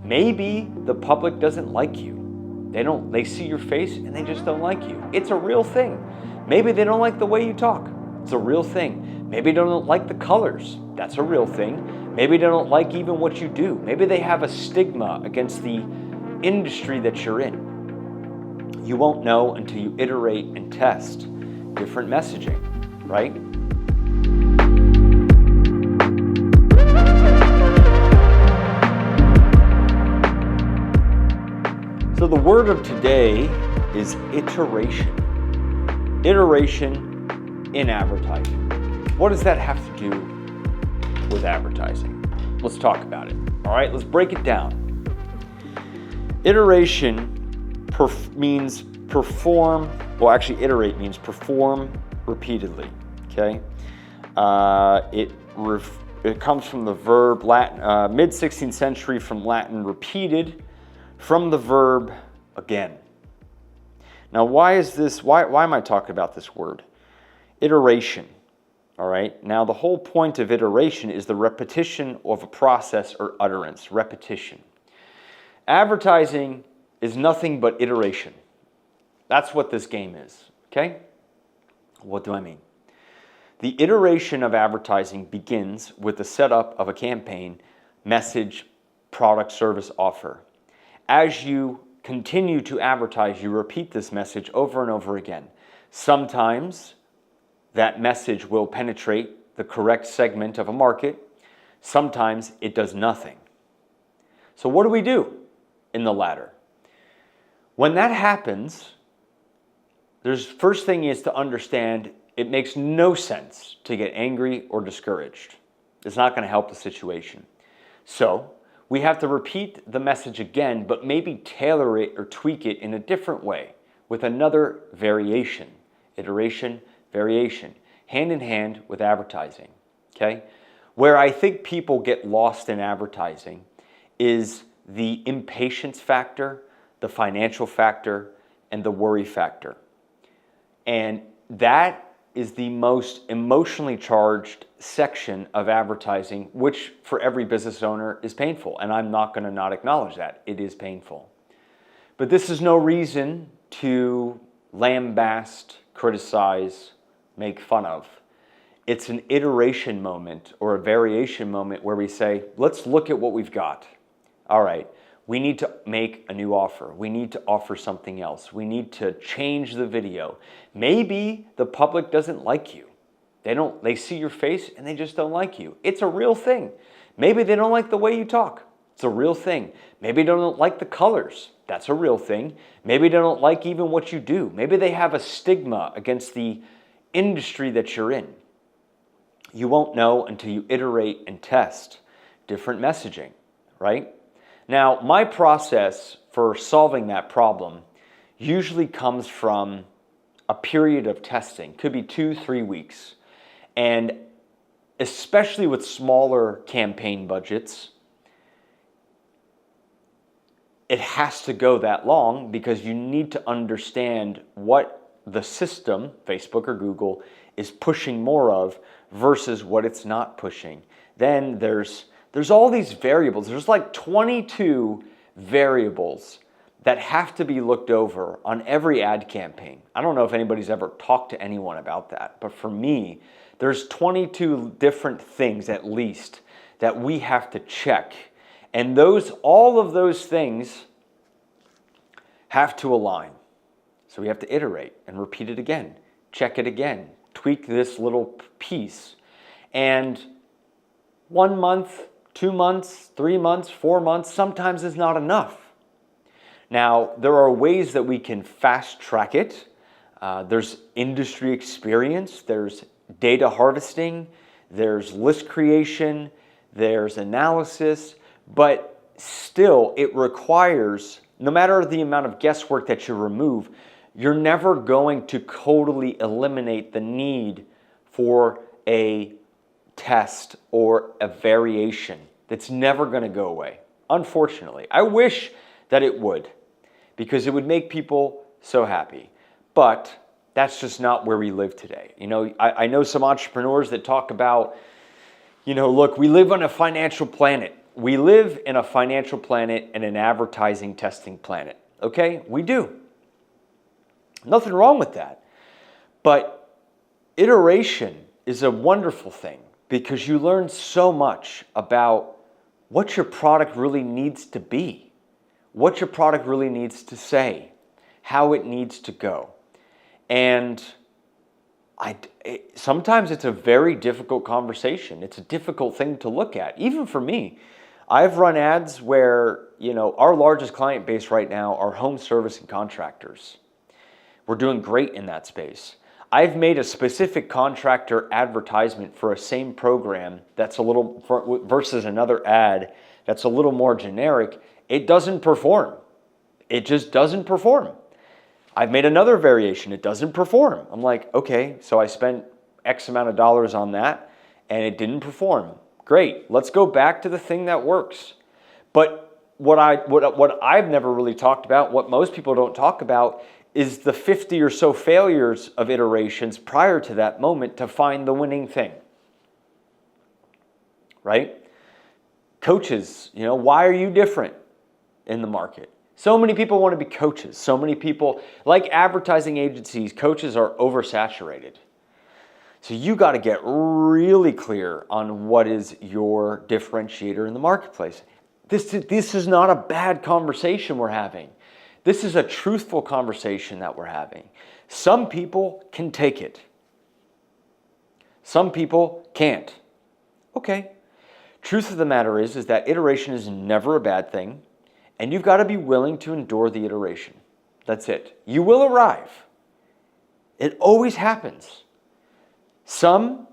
Maybe the public doesn't like you. They see your face and they just don't like you. It's a real thing. Maybe they don't like the way you talk. It's a real thing. Maybe they don't like the colors. That's a real thing. Maybe they don't like even what you do. Maybe they have a stigma against the industry that you're in. You won't know until you iterate and test different messaging, right? So the word of today is iteration. Iteration in advertising. What does that have to do with advertising? Let's talk about it. All right, let's break it down. Iteration means perform, well actually iterate means perform repeatedly, okay? It comes from the verb, Latin, mid-16th century from Latin repeated, from the verb again. Now why am I talking about this word? Iteration, all right? Now the whole point of iteration is the repetition of a process or utterance, repetition. Advertising is nothing but iteration. That's what this game is, okay? What do I mean? The iteration of advertising begins with the setup of a campaign, message, product, service, offer. As you continue to advertise, you repeat this message over and over again. Sometimes that message will penetrate the correct segment of a market. Sometimes it does nothing. So what do we do in the latter? When that happens, first thing is to understand it makes no sense to get angry or discouraged. It's not going to help the situation. So we have to repeat the message again, but maybe tailor it or tweak it in a different way with another variation. Iteration, variation, hand in hand with advertising, okay? Where I think people get lost in advertising is the impatience factor, the financial factor, and the worry factor. And that is the most emotionally charged section of advertising, which for every business owner is painful. And I'm not going to not acknowledge that. It is painful. But this is no reason to lambaste, criticize, make fun of. It's an iteration moment or a variation moment where we say, let's look at what we've got. All right, we need to make a new offer. We need to offer something else. We need to change the video. Maybe the public doesn't like you. They see your face and they just don't like you. It's a real thing. Maybe they don't like the way you talk. It's a real thing. Maybe they don't like the colors. That's a real thing. Maybe they don't like even what you do. Maybe they have a stigma against the industry that you're in. You won't know until you iterate and test different messaging, right? Now, my process for solving that problem usually comes from a period of testing. Could be 2-3 weeks. And especially with smaller campaign budgets, it has to go that long because you need to understand what the system, Facebook or Google, is pushing more of versus what it's not pushing. Then there's all these variables. There's like 22 variables that have to be looked over on every ad campaign. I don't know if anybody's ever talked to anyone about that, but for me, there's 22 different things at least that we have to check. And all of those things have to align. So we have to iterate and repeat it again, check it again, tweak this little piece. And 1 month, 2 months, 3 months, 4 months, sometimes is not enough. Now, there are ways that we can fast track it. There's industry experience, there's data harvesting, there's list creation, there's analysis, but still it requires, no matter the amount of guesswork that you remove, you're never going to totally eliminate the need for a test or a variation. That's never going to go away, unfortunately. I wish that it would, because it would make people so happy. But that's just not where we live today. You know, I know some entrepreneurs that talk about, you know, look, we live on a financial planet. we live in a financial planet and an advertising testing planet. Okay, we do. Nothing wrong with that. But iteration is a wonderful thing because you learn so much about what your product really needs to be, what your product really needs to say, how it needs to go. And sometimes it's a very difficult conversation. It's a difficult thing to look at, even for me. I've run ads where, our largest client base right now are home service and contractors. We're doing great in that space. I've made a specific contractor advertisement for a same program that's a little, versus another ad that's a little more generic. It doesn't perform. It just doesn't perform. I've made another variation. It doesn't perform. I'm like, okay, so I spent X amount of dollars on that and it didn't perform. Great. Let's go back to the thing that works. But what I've never really talked about, what most people don't talk about, is the 50 or so failures of iterations prior to that moment to find the winning thing. Right? Coaches, why are you different in the market? So many people want to be coaches. So many people, like advertising agencies, coaches are oversaturated. So you got to get really clear on what is your differentiator in the marketplace. This is not a bad conversation we're having. This is a truthful conversation that we're having. Some people can take it. Some people can't. Okay. Truth of the matter is that iteration is never a bad thing, and you've got to be willing to endure the iteration. That's it. You will arrive. It always happens. Some,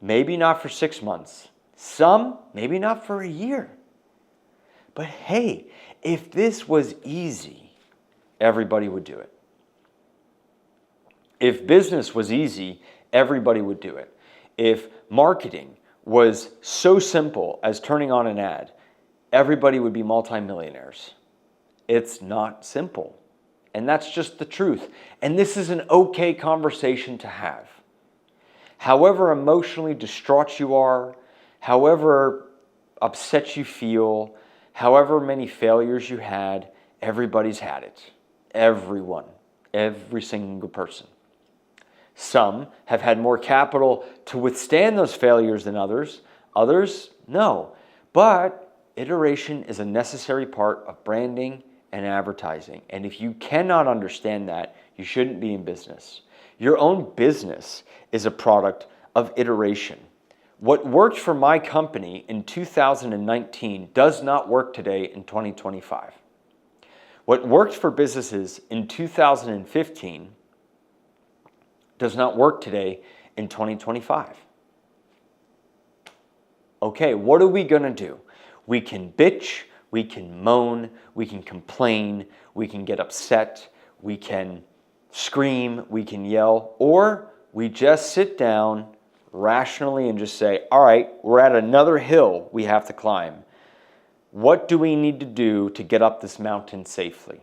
maybe not for 6 months. Some, maybe not for a year. But hey, if this was easy, everybody would do it. If business was easy, everybody would do it. If marketing was so simple as turning on an ad, everybody would be multimillionaires. It's not simple. And that's just the truth. And this is an okay conversation to have. However emotionally distraught you are, however upset you feel, however many failures you had, everybody's had it. Everyone. Every single person. Some have had more capital to withstand those failures than others. Others, no. But iteration is a necessary part of branding and advertising. And if you cannot understand that, you shouldn't be in business. Your own business is a product of iteration. What worked for my company in 2019 does not work today in 2025. What worked for businesses in 2015 does not work today in 2025. Okay, what are we going to do? We can bitch, we can moan, we can complain, we can get upset, we can scream, we can yell, or we just sit down rationally and just say, all right, we're at another hill we have to climb. What do we need to do to get up this mountain safely?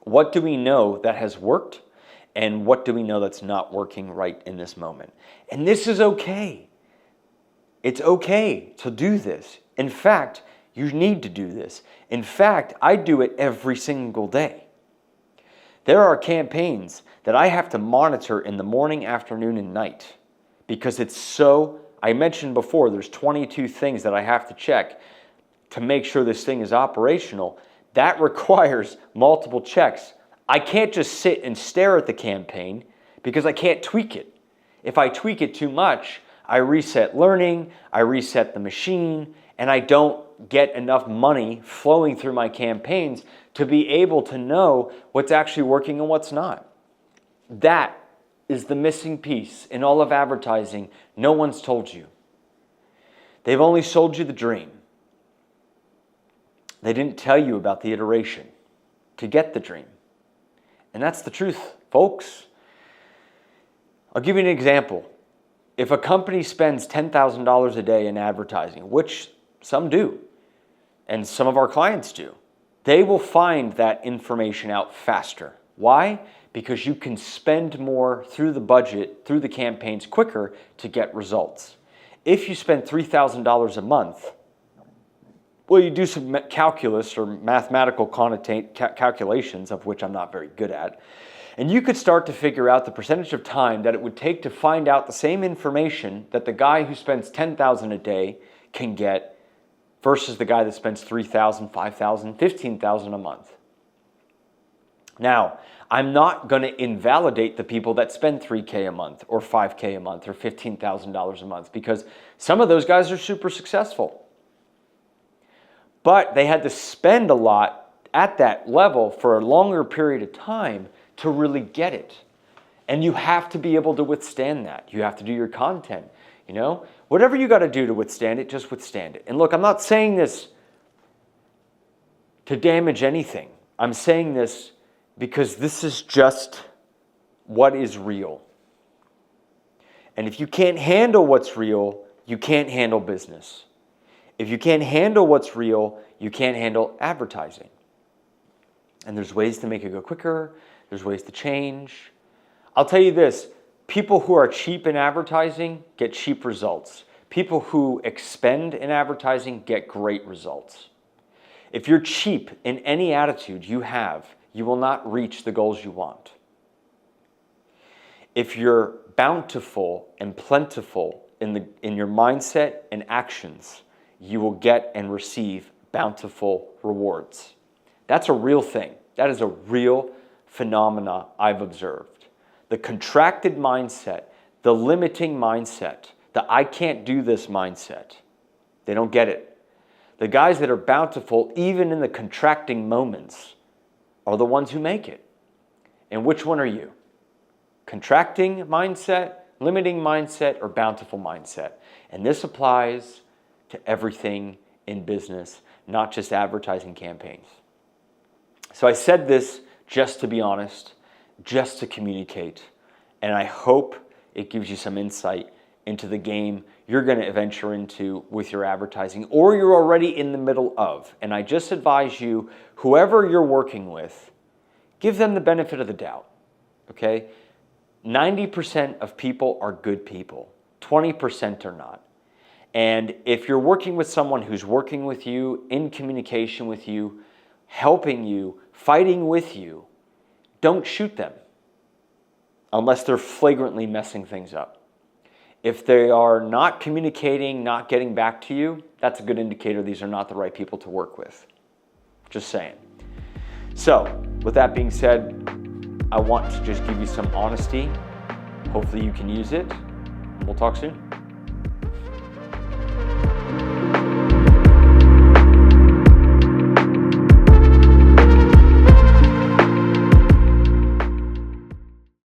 What do we know that has worked, and what do we know that's not working right in this moment? And this is okay. It's okay to do this. In fact, you need to do this. In fact, I do it every single day. There are campaigns that I have to monitor in the morning, afternoon, and night because it's so, I mentioned before, there's 22 things that I have to check to make sure this thing is operational. That requires multiple checks. I can't just sit and stare at the campaign because I can't tweak it. If I tweak it too much, I reset learning, I reset the machine, and I don't get enough money flowing through my campaigns to be able to know what's actually working and what's not. That is the missing piece in all of advertising no one's told you. They've only sold you the dream. They didn't tell you about the iteration to get the dream. And that's the truth, folks. I'll give you an example. If a company spends $10,000 a day in advertising, which some do, and some of our clients do, they will find that information out faster. Why? Because you can spend more through the budget, through the campaigns quicker to get results. if you spend $3,000 a month, well, you do some calculus or mathematical calculations, of which I'm not very good at, and you could start to figure out the percentage of time that it would take to find out the same information that the guy who spends $10,000 a day can get versus the guy that spends $3,000, $5,000, $15,000 a month. Now, I'm not going to invalidate the people that spend $3K a month or $5K a month or $15,000 a month, because some of those guys are super successful. But they had to spend a lot at that level for a longer period of time to really get it. And you have to be able to withstand that. You have to do your content, you know? Whatever you got to do to withstand it, just withstand it. And look, I'm not saying this to damage anything. I'm saying this because this is just what is real. And if you can't handle what's real, you can't handle business. If you can't handle what's real, you can't handle advertising. And there's ways to make it go quicker. There's ways to change. I'll tell you this, people who are cheap in advertising get cheap results. People who expend in advertising get great results. If you're cheap in any attitude you have, you will not reach the goals you want. If you're bountiful and plentiful in your mindset and actions, you will get and receive bountiful rewards. That's a real thing. That is a real phenomena I've observed. The contracted mindset, the limiting mindset, the I can't do this mindset, they don't get it. The guys that are bountiful, even in the contracting moments, are the ones who make it. And which one are you? Contracting mindset, limiting mindset, or bountiful mindset? And this applies to everything in business, not just advertising campaigns. So I said this just to be honest, just to communicate, and I hope it gives you some insight into the game you're going to venture into with your advertising, or you're already in the middle of. And I just advise you, whoever you're working with, give them the benefit of the doubt, okay? 90% of people are good people. 20% are not. And if you're working with someone who's working with you, in communication with you, helping you, fighting with you, don't shoot them unless they're flagrantly messing things up. If they are not communicating, not getting back to you, that's a good indicator these are not the right people to work with. Just saying. So, with that being said, I want to just give you some honesty. Hopefully you can use it. We'll talk soon.